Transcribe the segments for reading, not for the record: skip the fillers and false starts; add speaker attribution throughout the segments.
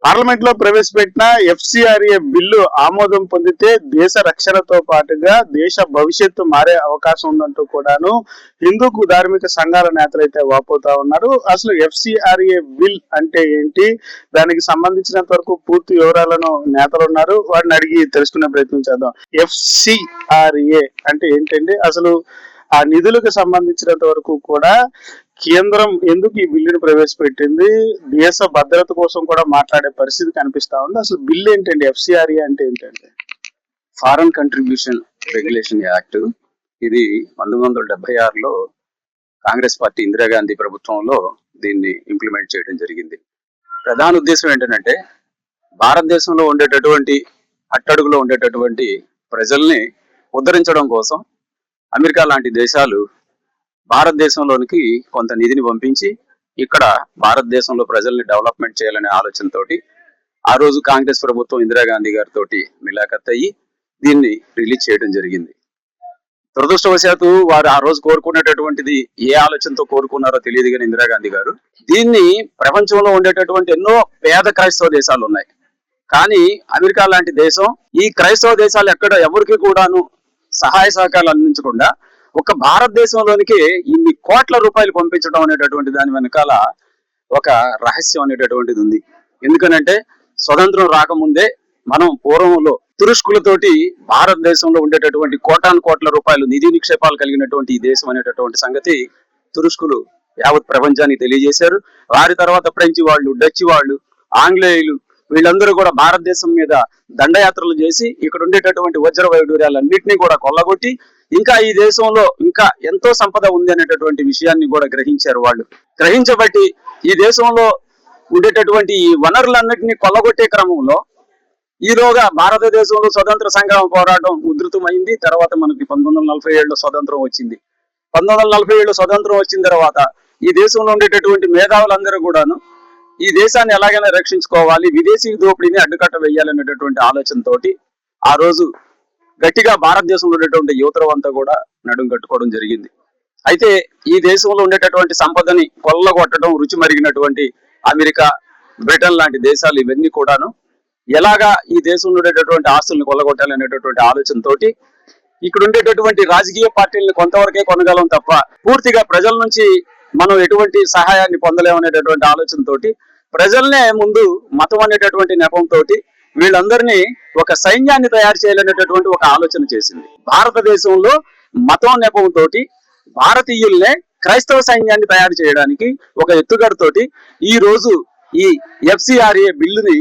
Speaker 1: Parliament లో ప్రవేశపెట్టిన FCRA bill ఆమోదం పొందితే దేశ రక్షణతో పాటుగా దేశ భవిష్యత్తు మారే అవకాశం ఉందంటూ కూడాను హిందూ ధార్మిక సంఘాల నేతలు అయితే వాపోతా ఉన్నారు. అసలు ఎఫ్సిఆర్ఏ బిల్ అంటే ఏంటి, దానికి సంబంధించినంత వరకు పూర్తి వివరాలను నేతలు ఉన్నారు, వారిని అడిగి తెలుసుకునే ప్రయత్నం చేద్దాం. ఎఫ్సిఆర్ఏ అంటే ఏంటండి, అసలు ఆ నిధులకు సంబంధించినంత వరకు కూడా కేంద్రం ఎందుకు ఈ బిల్లుని ప్రవేశపెట్టింది, దేశ భద్రత కోసం కూడా మాట్లాడే పరిస్థితి కనిపిస్తా ఉంది. అసలు బిల్లు ఏంటండి, ఎఫ్సిఆర్ఏ అంటే ఏంటంటే?
Speaker 2: Foreign contribution regulation act. ఇది 1976లో కాంగ్రెస్ పార్టీ ఇందిరాగాంధీ ప్రభుత్వంలో దీన్ని ఇంప్లిమెంట్ చేయడం జరిగింది. ప్రధాన ఉద్దేశం ఏంటంటే భారతదేశంలో ఉండేటటువంటి అట్టడుగులో ఉండేటటువంటి ప్రజల్ని ఉద్ధరించడం కోసం అమెరికా లాంటి దేశాలు భారతదేశంలోనికి కొంత నిధిని పంపించి ఇక్కడ భారతదేశంలో ప్రజల్ని డెవలప్మెంట్ చేయాలనే ఆలోచనతోటి ఆ రోజు కాంగ్రెస్ ప్రభుత్వం ఇందిరాగాంధీ గారితో మిలాఖత్ అయ్యి దీన్ని రిలీజ్ చేయడం జరిగింది. దురదృష్టవశాత్తు వారు ఆ రోజు కోరుకునేటటువంటిది ఏ ఆలోచనతో కోరుకున్నారో తెలియదు కానీ ఇందిరాగాంధీ గారు దీన్ని ప్రపంచంలో ఉండేటటువంటి ఎన్నో పేద క్రైస్తవ దేశాలు ఉన్నాయి, కానీ అమెరికా లాంటి దేశం ఈ క్రైస్తవ దేశాలు ఎక్కడ ఎవరికి కూడాను సహాయ సహకారాలు అందించకుండా ఒక భారతదేశంలోనికి ఇన్ని కోట్ల రూపాయలు పంపించడం అనేటటువంటి దాని వెనకాల ఒక రహస్యం అనేటటువంటిది ఉంది. ఎందుకనంటే స్వతంత్రం రాకముందే మనం పూర్వంలో తురుష్కులతోటి భారతదేశంలో ఉండేటటువంటి కోటాను కోట్ల రూపాయలు నిధి నిక్షేపాలు కలిగినటువంటి ఈ దేశం అనేటటువంటి సంగతి తురుష్కులు యావత్ ప్రపంచానికి తెలియజేశారు. వారి తర్వాత ఫ్రెంచి వాళ్ళు, డచ్ వాళ్ళు, ఆంగ్లేయులు వీళ్ళందరూ కూడా భారతదేశం మీద దండయాత్రలు చేసి ఇక్కడ ఉండేటటువంటి వజ్ర వైడూర్యాలన్నింటినీ కూడా కొల్లగొట్టి ఇంకా ఈ దేశంలో ఇంకా ఎంతో సంపద ఉంది అనేటటువంటి విషయాన్ని కూడా గ్రహించారు. వాళ్ళు గ్రహించబట్టి ఈ దేశంలో ఉండేటటువంటి ఈ వనరులన్నింటినీ కొల్లగొట్టే క్రమంలో ఈలోగా భారతదేశంలో స్వతంత్ర సంగ్రామ పోరాటం ఉధృతమైంది. తర్వాత మనకి 1947లో స్వతంత్రం వచ్చింది. 1947లో స్వతంత్రం వచ్చిన తర్వాత ఈ దేశంలో ఉండేటటువంటి మేధావులందరూ కూడాను ఈ దేశాన్ని ఎలాగైనా రక్షించుకోవాలి, విదేశీ దోపిడీని అడ్డుకట్ట వేయాలనేటటువంటి ఆలోచనతోటి ఆ రోజు గట్టిగా భారతదేశంలో ఉండేటువంటి యువతరం అంతా కూడా నడుం కట్టుకోవడం జరిగింది. అయితే ఈ దేశంలో ఉండేటటువంటి సంపదని కొల్లగొట్టడం, రుచి మరిగినటువంటి అమెరికా, బ్రిటన్ లాంటి దేశాలు ఇవన్నీ కూడాను ఎలాగా ఈ దేశంలో ఉండేటటువంటి ఆస్తుల్ని కొల్లగొట్టాలనేటటువంటి ఆలోచనతోటి ఇక్కడ ఉండేటటువంటి రాజకీయ పార్టీలను కొంతవరకే కొనగలం తప్ప పూర్తిగా ప్రజల నుంచి మనం ఎటువంటి సహాయాన్ని పొందలేమనేటటువంటి ఆలోచనతోటి ప్రజల్నే ముందు మతం అనేటటువంటి నెపంతో వీళ్ళందరినీ ఒక సైన్యాన్ని తయారు చేయాలనేటటువంటి ఒక ఆలోచన చేసింది. భారతదేశంలో మతం నెపంతో భారతీయుల్నే క్రైస్తవ సైన్యాన్ని తయారు చేయడానికి ఒక ఎత్తుగడతోటి ఈ రోజు ఈ ఎఫ్సిఆర్ఏ బిల్లుని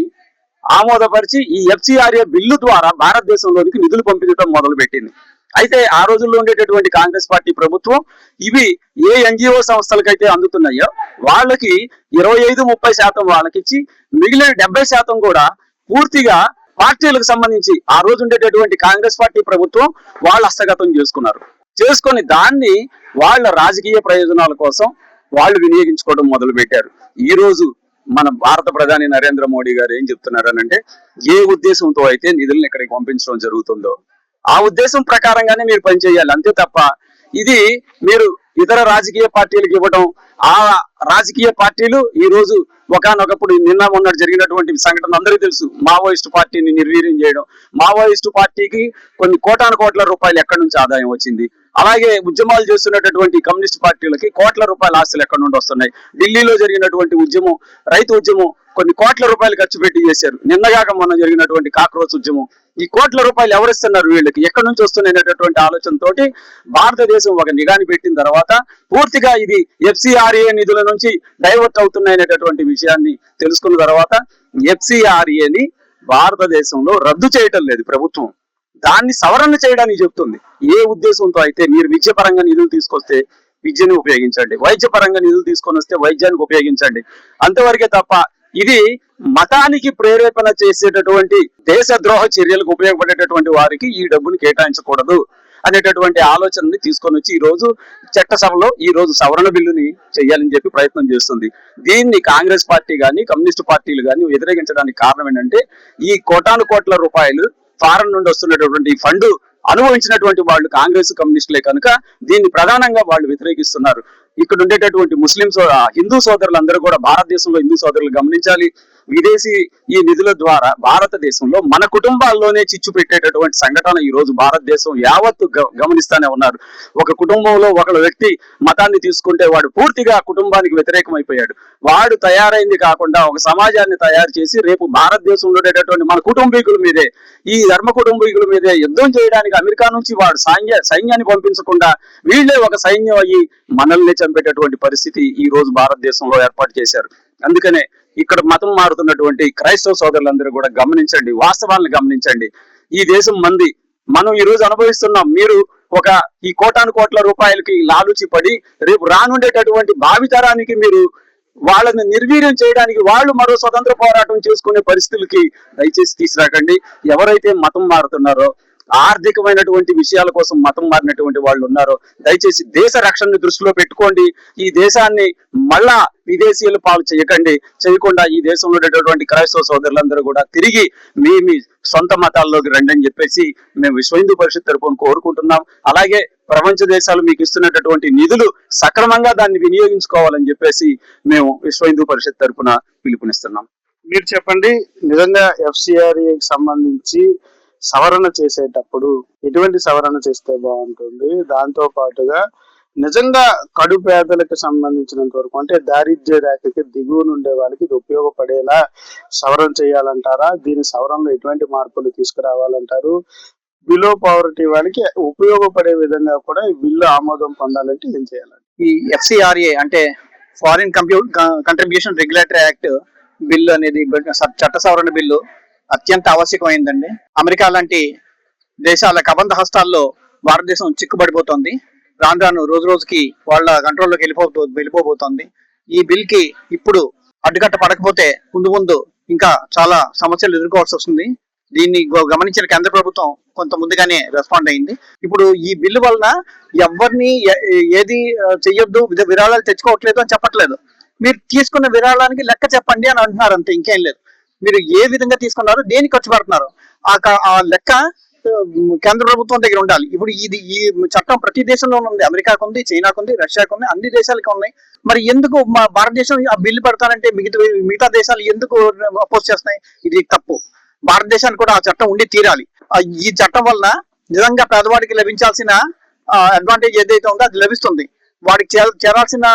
Speaker 2: ఆమోదపరిచి ఈ ఎఫ్సిఆర్ఏ బిల్లు ద్వారా భారతదేశంలోనికి నిధులు పంపించడం మొదలు పెట్టింది. అయితే ఆ రోజుల్లో ఉండేటటువంటి కాంగ్రెస్ పార్టీ ప్రభుత్వం ఇవి ఏ ఎన్జిఓ సంస్థలకైతే అందుతున్నాయో వాళ్ళకి 25-30% వాళ్ళకిచ్చి మిగిలిన 70% కూడా పూర్తిగా పార్టీలకు సంబంధించి ఆ రోజు ఉండేటటువంటి కాంగ్రెస్ పార్టీ ప్రభుత్వం వాళ్ళు హస్తగతం చేసుకొని దాన్ని వాళ్ళ రాజకీయ ప్రయోజనాల కోసం వాళ్ళు వినియోగించుకోవడం మొదలు పెట్టారు. ఈ రోజు మన భారత ప్రధాని నరేంద్ర మోడీ గారు ఏం చెప్తున్నారనంటే ఏ ఉద్దేశంతో అయితే నిధులను ఇక్కడికి పంపించడం జరుగుతుందో ఆ ఉద్దేశం ప్రకారంగానే మీరు పనిచేయాలి, అంతే తప్ప ఇది మీరు ఇతర రాజకీయ పార్టీలకు ఇవ్వడం, ఆ రాజకీయ పార్టీలు ఈ రోజు ఒకనొకప్పుడు నిన్న మొన్న జరిగినటువంటి సంఘటన అందరికీ తెలుసు. మావోయిస్టు పార్టీని నిర్వీర్యం చేయడం, మావోయిస్టు పార్టీకి కొన్ని కోటాను కోట్ల రూపాయలు ఎక్కడి నుంచి ఆదాయం వచ్చింది. అలాగే ఉద్యమాలు చేస్తున్నటువంటి కమ్యూనిస్ట్ పార్టీలకి కోట్ల రూపాయల ఆస్తులు ఎక్కడి నుండి వస్తున్నాయి. ఢిల్లీలో జరిగినటువంటి ఉద్యమం, రైతు ఉద్యమం కొన్ని కోట్ల రూపాయలు ఖర్చు పెట్టి చేశారు. నిన్నగాక మొన్న జరిగినటువంటి కాక్రోచ్ ఉద్యమం, ఈ కోట్ల రూపాయలు ఎవరిస్తున్నారు, వీళ్ళకి ఎక్కడి నుంచి వస్తున్నాయనేటటువంటి ఆలోచనతోటి భారతదేశం ఒక నిఘాని పెట్టిన తర్వాత పూర్తిగా ఇది ఎఫ్సిఆర్ఏ నిధుల నుంచి డైవర్ట్ అవుతున్నాయనేటటువంటి విషయాన్ని తెలుసుకున్న తర్వాత ఎఫ్సిఆర్ఏని భారతదేశంలో రద్దు చేయటం లేదు ప్రభుత్వం, దాన్ని సవరణ చేయడానికి చెప్తుంది. ఏ ఉద్దేశంతో అయితే మీరు విద్యపరంగా నిధులు తీసుకొస్తే విద్యను ఉపయోగించండి, వైద్యపరంగా నిధులు తీసుకొని వస్తే వైద్యానికి ఉపయోగించండి, అంతవరకే తప్ప ఇది మతానికి ప్రేరేపణ చేసేటటువంటి దేశద్రోహ చర్యలకు ఉపయోగపడేటటువంటి వారికి ఈ డబ్బును కేటాయించకూడదు అనేటటువంటి ఆలోచనని తీసుకొని వచ్చి ఈ రోజు చట్టసభలో ఈ రోజు సవరణ బిల్లుని చేయాలని చెప్పి ప్రయత్నం చేస్తుంది. దీన్ని కాంగ్రెస్ పార్టీ కానీ కమ్యూనిస్ట్ పార్టీలు కానీ వ్యతిరేకించడానికి కారణం ఏంటంటే ఈ కోటాను కోట్ల రూపాయలు ఫారెన్ నుండి వస్తున్నటువంటి ఫండ్ అనుభవించినటువంటి వాళ్ళు కాంగ్రెస్ కమ్యూనిస్టులే కనుక దీన్ని ప్రధానంగా వాళ్ళు వ్యతిరేకిస్తున్నారు. ఇక్కడ ఉండేటటువంటి ముస్లిం హిందూ సోదరులందరూ కూడా భారతదేశంలో హిందూ సోదరులు గమనించాలి. విదేశీ ఈ నిధుల ద్వారా భారతదేశంలో మన కుటుంబాల్లోనే చిచ్చు పెట్టేటటువంటి సంఘటన ఈ రోజు భారతదేశం యావత్తు గమనిస్తానే ఉన్నారు. ఒక కుటుంబంలో ఒక వ్యక్తి మతాన్ని తీసుకుంటే వాడు పూర్తిగా కుటుంబానికి వ్యతిరేకమైపోయాడు. వాడు తయారైంది కాకుండా ఒక సమాజాన్ని తయారు చేసి రేపు భారతదేశంలో ఉండేటటువంటి మన కుటుంబీకుల మీదే, ఈ ధర్మ కుటుంబీకుల మీదే యుద్ధం చేయడానికి అమెరికా నుంచి వాడు సైన్యాన్ని పంపించకుండా వీళ్ళే ఒక సైన్యం అయ్యి మనల్ని చంపేటటువంటి పరిస్థితి ఈ రోజు భారతదేశంలో ఏర్పాటు చేశారు. అందుకనే ఇక్కడ మతం మారుతున్నటువంటి క్రైస్తవ సోదరులందరూ కూడా గమనించండి, వాస్తవాలను గమనించండి. ఈ దేశం మంది, మనం ఈ రోజు అనుభవిస్తున్నాం. మీరు ఒక ఈ కోటాను కోట్ల రూపాయలకి లాలుచి పడి రేపు రానుండేటటువంటి భావితరానికి మీరు వాళ్ళని నిర్వీర్యం చేయడానికి వాళ్ళు మరో స్వతంత్ర పోరాటం చేసుకునే పరిస్థితులకి దయచేసి తీసుకురాకండి. ఎవరైతే మతం మారుతున్నారో, ఆర్థికమైనటువంటి విషయాల కోసం మతం మారినటువంటి వాళ్ళు ఉన్నారో, దయచేసి దేశ రక్షణని దృష్టిలో పెట్టుకోండి. ఈ దేశాన్ని మళ్ళా విదేశీయుల పాలు చేయకుండా ఈ దేశంలో ఉండేటటువంటి క్రైస్తవ సోదరులందరూ కూడా తిరిగి మీ సొంత మతాల్లోకి రండి అని చెప్పేసి మేము విశ్వ హిందూ పరిషత్ తరపున కోరుకుంటున్నాం. అలాగే ప్రపంచ దేశాలు మీకు ఇస్తున్నటువంటి నిధులు సక్రమంగా దాన్ని వినియోగించుకోవాలని చెప్పేసి మేము విశ్వ హిందూ పరిషత్ తరపున పిలుపునిస్తున్నాం.
Speaker 1: మీరు చెప్పండి, నిజంగా ఎఫ్సిఆర్ఏకి సంబంధించి సవరణ చేసేటప్పుడు ఎటువంటి సవరణ చేస్తే బాగుంటుంది? దాంతో పాటుగా నిజంగా కడు పేదలకు సంబంధించినంత వరకు, అంటే దారిద్ర్య రేఖకి దిగువన ఉండే వాళ్ళకి ఇది ఉపయోగపడేలా సవరణ చేయాలంటారా? దీని సవరణలో ఎటువంటి మార్పులు తీసుకురావాలంటారు? బిలో పవర్టీ వాళ్ళకి ఉపయోగపడే విధంగా కూడా ఈ బిల్లు ఆమోదం పొందాలంటే ఏం చేయాలండి?
Speaker 3: ఈ ఎఫ్సిఆర్ఏ అంటే foreign contribution regulatory act bill అనేది చట్ట సవరణ బిల్లు అత్యంత ఆవశ్యకమైందండి. అమెరికా లాంటి దేశాల కబంధ హస్తాల్లో భారతదేశం చిక్కుబడిపోతుంది. రాను రాను రోజు రోజుకి వాళ్ళ కంట్రోల్లోకి వెళ్ళిపోబోతోంది. ఈ బిల్ కి ఇప్పుడు అడ్డుకట్ట పడకపోతే ముందు ఇంకా చాలా సమస్యలు ఎదుర్కోవాల్సి వస్తుంది. దీన్ని గమనించిన కేంద్ర ప్రభుత్వం కొంత ముందుగానే రెస్పాండ్ అయింది. ఇప్పుడు ఈ బిల్లు వలన ఎవరిని ఏది చెయ్యొద్దు, విరాళాలు తెచ్చుకోవట్లేదు అని చెప్పట్లేదు. మీరు తీసుకున్న విరాళానికి లెక్క చెప్పండి అని అంటున్నారు, అంతే, ఇంకేం లేదు. మీరు ఏ విధంగా తీసుకున్నారు, దేనికి ఖర్చు పెడుతున్నారు, ఆ లెక్క కేంద్ర ప్రభుత్వం దగ్గర ఉండాలి. ఇప్పుడు ఈ చట్టం ప్రతి దేశంలోనూ ఉంది. అమెరికాకు ఉంది, చైనాకు ఉంది, రష్యాకు ఉంది, అన్ని దేశాలకు ఉన్నాయి. మరి ఎందుకు మా భారతదేశం ఆ బిల్లు పెడతానంటే మిగతా దేశాలు ఎందుకు అపోజ్ చేస్తున్నాయి? ఇది తప్పు. భారతదేశానికి కూడా ఆ చట్టం ఉండి తీరాలి. ఈ చట్టం వలన నిజంగా పేదవాడికి లభించాల్సిన అడ్వాంటేజ్ ఏదైతే ఉందో అది లభిస్తుంది. వాడికి చేరాల్సిన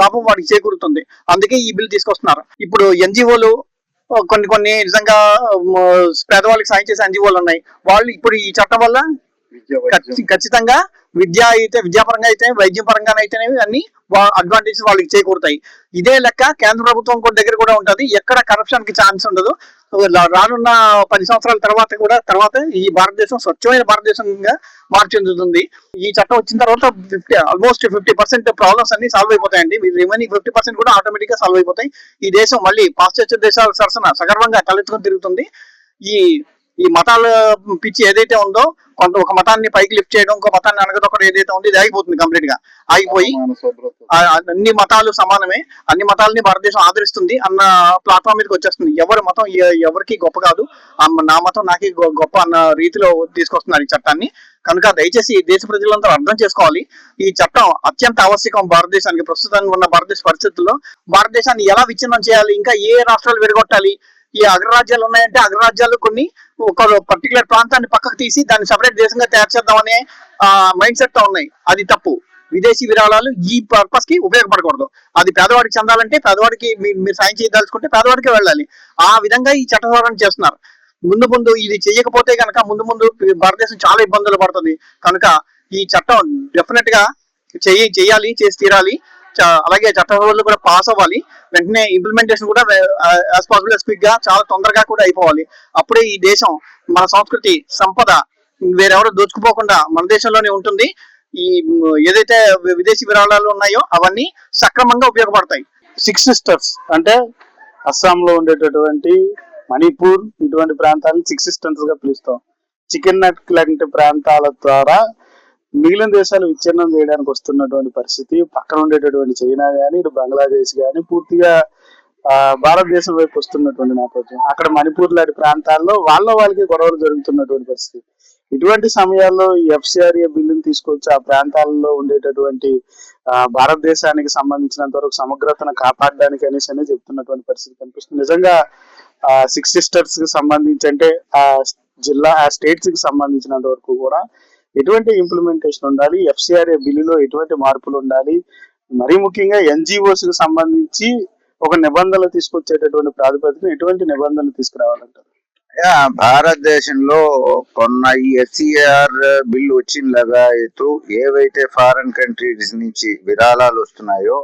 Speaker 3: లాభం వాడికి చేకూరుతుంది. అందుకే ఈ బిల్ తీసుకొస్తున్నారు. ఇప్పుడు ఎన్జిఓలు కొన్ని నిజంగా పేదవాళ్ళకి సాయం చేసే ఎన్జిఓలు ఉన్నాయి. వాళ్ళు ఇప్పుడు ఈ చట్టం వల్ల ఖచ్చితంగా విద్యాపరంగా అయితే, వైద్యం పరంగా అయితేనేవి అన్ని అడ్వాంటేజెస్ వాళ్ళకి చేకూరుతాయి. ఇదే లెక్క కేంద్ర ప్రభుత్వం దగ్గర కూడా ఉంటది. ఎక్కడ కరప్షన్ కి ఛాన్స్ ఉండదు. రానున్న 10 సంవత్సరాల తర్వాత ఈ భారతదేశం స్వచ్ఛమైన భారతదేశంగా మార్పు చెందుతుంది. ఈ చట్టం వచ్చిన తర్వాత ఆల్మోస్ట్ 50% ప్రాబ్లమ్స్ అన్ని సాల్వ్ అయిపోతాయండి. రిమైనింగ్ 50% కూడా ఆటోమేటిక్ గా సాల్వ్ అయిపోతాయి. ఈ దేశం మళ్ళీ పాశ్చాత్య దేశాల సరసన సగర్వంగా తలెత్తుకుని తిరుగుతుంది. ఈ మతాల పిచ్చి ఏదైతే ఉందో, ఒక మతాన్ని పైకి లిఫ్ట్ చేయడం, ఇంకో మతాన్ని అనగదొక్కడం ఏదైతే ఉందో, ఇది ఆగిపోతుంది. కంప్లీట్ గా ఆగిపోయి అన్ని మతాలు సమానమే, అన్ని మతాలని భారతదేశం ఆదరిస్తుంది అన్న ప్లాట్ఫామ్ మీదకి వచ్చేస్తుంది. ఎవరి మతం ఎవరికి గొప్ప కాదు, నా మతం నాకే గొప్ప అన్న రీతిలో తీసుకొస్తున్నారు ఈ చట్టాన్ని. కనుక దయచేసి దేశ ప్రజలందరూ అర్థం చేసుకోవాలి, ఈ చట్టం అత్యంత ఆవశ్యకం భారతదేశానికి. ప్రస్తుతం ఉన్న భారతదేశ పరిస్థితుల్లో భారతదేశాన్ని ఎలా విచ్ఛిన్నం చేయాలి, ఇంకా ఏ రాష్ట్రాలు విడగొట్టాలి, ఈ అగ్రరాజ్యాలు ఉన్నాయంటే అగ్రరాజ్యాలు కొన్ని ఒక పర్టికులర్ ప్రాంతాన్ని పక్కకు తీసి దాన్ని సపరేట్ దేశంగా తయారు చేద్దామనే మైండ్ సెట్ తో ఉన్నాయి. అది తప్పు. విదేశీ విరాళాలు ఈ పర్పస్ కి ఉపయోగపడకూడదు. అది పేదవాడికి చెందాలంటే, పేదవాడికి మీరు సాయం చేయదలుచుకుంటే పేదవాడికి వెళ్ళాలి. ఆ విధంగా ఈ చట్ట సవరణ చేస్తున్నారు. ముందు ఇది చేయకపోతే కనుక ముందు భారతదేశం చాలా ఇబ్బందులు పడుతుంది. కనుక ఈ చట్టం డెఫినెట్ గా చేయాలి, చేసి తీరాలి. అలాగే చట్టాలు కూడా పాస్ అవ్వాలి. వెంటనే ఇంప్లిమెంటేషన్ కూడా యాజ్ పాసిబుల్ యాజ్ క్విక్ గా, చాలా తొందరగా కూడా అయిపోవాలి. అప్పుడే ఈ దేశం మన సంస్కృతి సంపద వేరెవరో దోచుకుపోకుండా మన దేశంలోనే ఉంటుంది. ఈ ఏదైతే విదేశీ విరాళాలు ఉన్నాయో అవన్నీ సక్రమంగా ఉపయోగపడతాయి.
Speaker 1: 6 సిస్టర్స్ అంటే అస్సాంలో ఉండేటటువంటి మణిపూర్, ఇటువంటి ప్రాంతాలను 6 సిస్టర్స్ గా పిలుస్తాం. చికెన్ నట్ లాంటి ప్రాంతాల ద్వారా మిగిలిన దేశాలు విచ్ఛిన్నం చేయడానికి వస్తున్నటువంటి పరిస్థితి, పక్కన ఉండేటటువంటి చైనా గానీ, ఇటు బంగ్లాదేశ్ గానీ పూర్తిగా భారతదేశం వైపు వస్తున్నటువంటి నేపథ్యం. అక్కడ మణిపూర్ లాంటి ప్రాంతాల్లో వాళ్ళకి గొడవలు జరుగుతున్నటువంటి పరిస్థితి. ఇటువంటి సమయాల్లో ఈ ఎఫ్సిఆర్ఏ బిల్లుని తీసుకొచ్చి ఆ ప్రాంతాలలో ఉండేటటువంటి భారతదేశానికి సంబంధించినంత వరకు సమగ్రతను కాపాడడానికి అనేసి అనేది చెప్తున్నటువంటి పరిస్థితి కనిపిస్తుంది. నిజంగా సిక్స్ సిస్టర్స్ కి సంబంధించి అంటే ఆ జిల్లా ఆ స్టేట్స్ కి సంబంధించినంత వరకు కూడా ఎటువంటి ఇంప్లిమెంటేషన్ ఉండాలి, ఎఫ్సిఆర్ఏ బిల్లులో ఎటువంటి మార్పులు ఉండాలి, మరీ ముఖ్యంగా ఎన్జిఓస్ కి సంబంధించి ఒక నిబంధనలు తీసుకొచ్చేటటువంటి ప్రాతిపదికన ఎటువంటి నిబంధనలు తీసుకురావాలంటారు?
Speaker 4: భారతదేశంలో కొన్న ఈ ఎఫ్సిఆర్ బిల్లు వచ్చినలాగా ఏవైతే ఫారెన్ కంట్రీస్ నుంచి విరాళాలు వస్తున్నాయో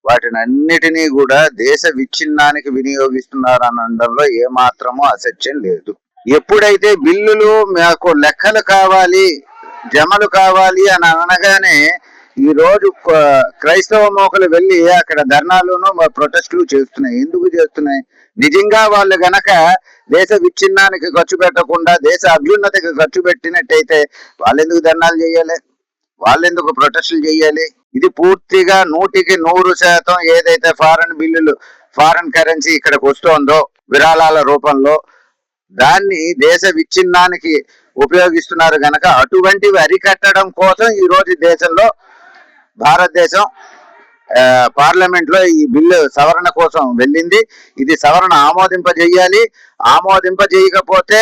Speaker 4: వాటిని అన్నిటినీ కూడా దేశ విచ్ఛిన్నానికి వినియోగిస్తున్నారు అనడంలో ఏమాత్రమూ అసత్యం లేదు. ఎప్పుడైతే బిల్లులు మాకు లెక్కలు కావాలి, జమలు కావాలి అని అనగానే ఈ రోజు క్రైస్తవ మోకలు వెళ్ళి అక్కడ ధర్నాలను ప్రొటెస్టులు చేస్తున్నాయి. ఎందుకు చేస్తున్నాయి? నిజంగా వాళ్ళు గనక దేశ విచ్ఛిన్నానికి ఖర్చు పెట్టకుండా దేశ అభ్యున్నతికి ఖర్చు పెట్టినట్టయితే వాళ్ళెందుకు ధర్నాలు చేయాలి, వాళ్ళెందుకు ప్రొటెస్టులు చేయాలి? ఇది పూర్తిగా 100% ఏదైతే ఫారెన్ కరెన్సీ ఇక్కడికి వస్తోందో విరాళాల రూపంలో దాన్ని దేశ విచ్ఛిన్నానికి ఉపయోగిస్తున్నారు గనక అటువంటివి అరికట్టడం కోసం ఈ రోజు దేశంలో భారతదేశం పార్లమెంట్ లో ఈ బిల్లు సవరణ కోసం వెళ్ళింది. ఇది సవరణ ఆమోదింపజేయాలి. ఆమోదింపజేయకపోతే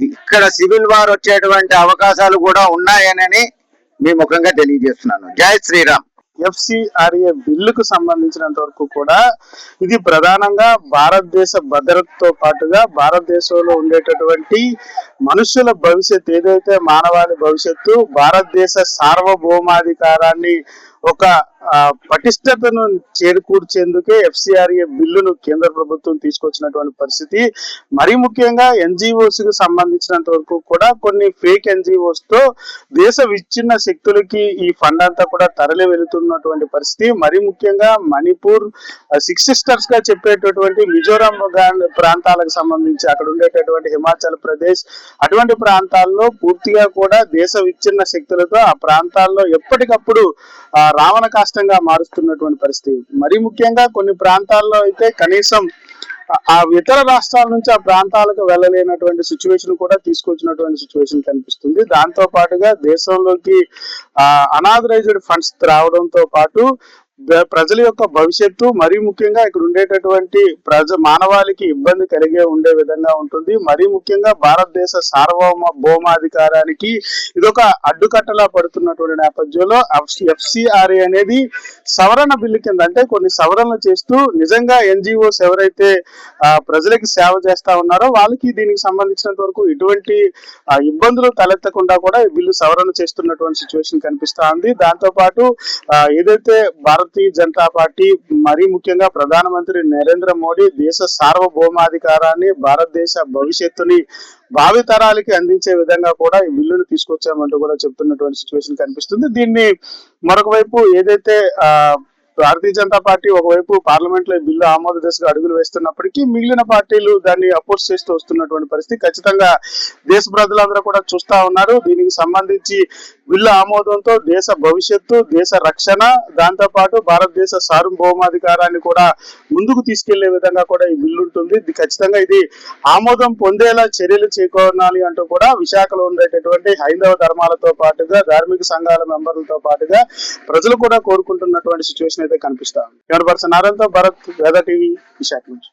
Speaker 4: ఇక్కడ సివిల్ వార్ వచ్చేటువంటి అవకాశాలు కూడా ఉన్నాయని మీ ముఖంగా తెలియజేస్తున్నాను. జై శ్రీరామ్.
Speaker 1: ఎఫ్సిఆర్ఏ బిల్లుకు సంబంధించినంత వరకు కూడా ఇది ప్రధానంగా భారతదేశ భద్రతతో పాటుగా భారతదేశంలో ఉండేటటువంటి మనుషుల భవిష్యత్తు, ఏదైతే మానవాళి భవిష్యత్తు, భారతదేశ సార్వభౌమాధికారాన్ని ఒక పటిష్టతను చేకూర్చేందుకే ఎఫ్సిఆర్ఏ బిల్లును కేంద్ర ప్రభుత్వం తీసుకొచ్చినటువంటి పరిస్థితి. మరీ ముఖ్యంగా ఎన్జిఓస్ కు సంబంధించినంత వరకు కూడా కొన్ని ఫేక్ ఎన్జిఓస్ తో దేశ విచ్ఛిన్న శక్తులకి ఈ ఫండ్ అంతా కూడా తరలి వెళుతున్నటువంటి పరిస్థితి. మరీ ముఖ్యంగా మణిపూర్, సిక్స్ సిస్టర్స్ గా చెప్పేటటువంటి మిజోరాం ప్రాంతాలకు సంబంధించి అక్కడ ఉండేటటువంటి హిమాచల్ ప్రదేశ్ అటువంటి ప్రాంతాల్లో పూర్తిగా కూడా దేశ విచ్ఛిన్న శక్తులతో ఆ ప్రాంతాల్లో ఎప్పటికప్పుడు రావణ కాష్టంగా మారుస్తున్నటువంటి పరిస్థితి. మరీ ముఖ్యంగా కొన్ని ప్రాంతాల్లో అయితే కనీసం ఆ ఇతర రాష్ట్రాల నుంచి ఆ ప్రాంతాలకు వెళ్ళలేనటువంటి సిచ్యువేషన్ కూడా తీసుకొచ్చినటువంటి సిచ్యువేషన్ కనిపిస్తుంది. దాంతో పాటుగా దేశంలోకి అనాథరైజ్డ్ ఫండ్స్ రావడంతో పాటు ప్రజల యొక్క భవిష్యత్తు, మరీ ముఖ్యంగా ఇక్కడ ఉండేటటువంటి మానవాళికి ఇబ్బంది కలిగే ఉండే విధంగా ఉంటుంది. మరీ ముఖ్యంగా భారతదేశ సార్వభౌమాధికారానికి ఇదొక అడ్డుకట్టలా పడుతున్నటువంటి నేపథ్యంలో ఎఫ్సిఆర్ఏ అనేది సవరణ బిల్లు కింద, అంటే కొన్ని సవరణలు చేస్తూ నిజంగా ఎన్జిఓస్ ఎవరైతే ప్రజలకి సేవ చేస్తా ఉన్నారో వాళ్ళకి దీనికి సంబంధించినంత వరకు ఎటువంటి ఇబ్బందులు తలెత్తకుండా కూడా ఈ బిల్లు సవరణ చేస్తున్నటువంటి సిచ్యువేషన్ కనిపిస్తా ఉంది. దాంతో పాటు ఏదైతే భారతీయ జనతా పార్టీ, మరీ ముఖ్యంగా ప్రధానమంత్రి నరేంద్ర మోడీ దేశ సార్వభౌమాధికారాన్ని, భారతదేశ భవిష్యత్తుని భావి తరాలకి అందించే విధంగా కూడా ఈ బిల్లును తీసుకొచ్చామంటూ కూడా చెప్తున్నటువంటి సిచ్యువేషన్ కనిపిస్తుంది. దీన్ని మరొక వైపు ఏదైతే భారతీయ జనతా పార్టీ ఒకవైపు పార్లమెంట్ లో ఈ బిల్లు ఆమోద దిశగా అడుగులు వేస్తున్నప్పటికీ మిగిలిన పార్టీలు దాన్ని అపోజ్ చేస్తూ వస్తున్నటువంటి పరిస్థితి ఖచ్చితంగా దేశ ప్రజలందరూ కూడా చూస్తా ఉన్నారు. దీనికి సంబంధించి బిల్లు ఆమోదంతో దేశ భవిష్యత్తు, దేశ రక్షణ, దాంతో పాటు భారతదేశ సార్వభౌమాధికారాన్ని కూడా ముందుకు తీసుకెళ్లే విధంగా కూడా ఈ బిల్లు ఉంటుంది. ఖచ్చితంగా ఇది ఆమోదం పొందేలా చర్యలు చేకూరాలి అంటూ కూడా విశాఖలో ఉండేటటువంటి హైందవ ధర్మాలతో పాటుగా ధార్మిక సంఘాల మెంబర్లతో పాటుగా ప్రజలు కూడా కోరుకుంటున్నటువంటి సిచ్యువేషన్ అయితే కనిపిస్తా ఉంది. 100% నారాయణతో భరత్, వేద టీవీ, విశాఖ నుంచి.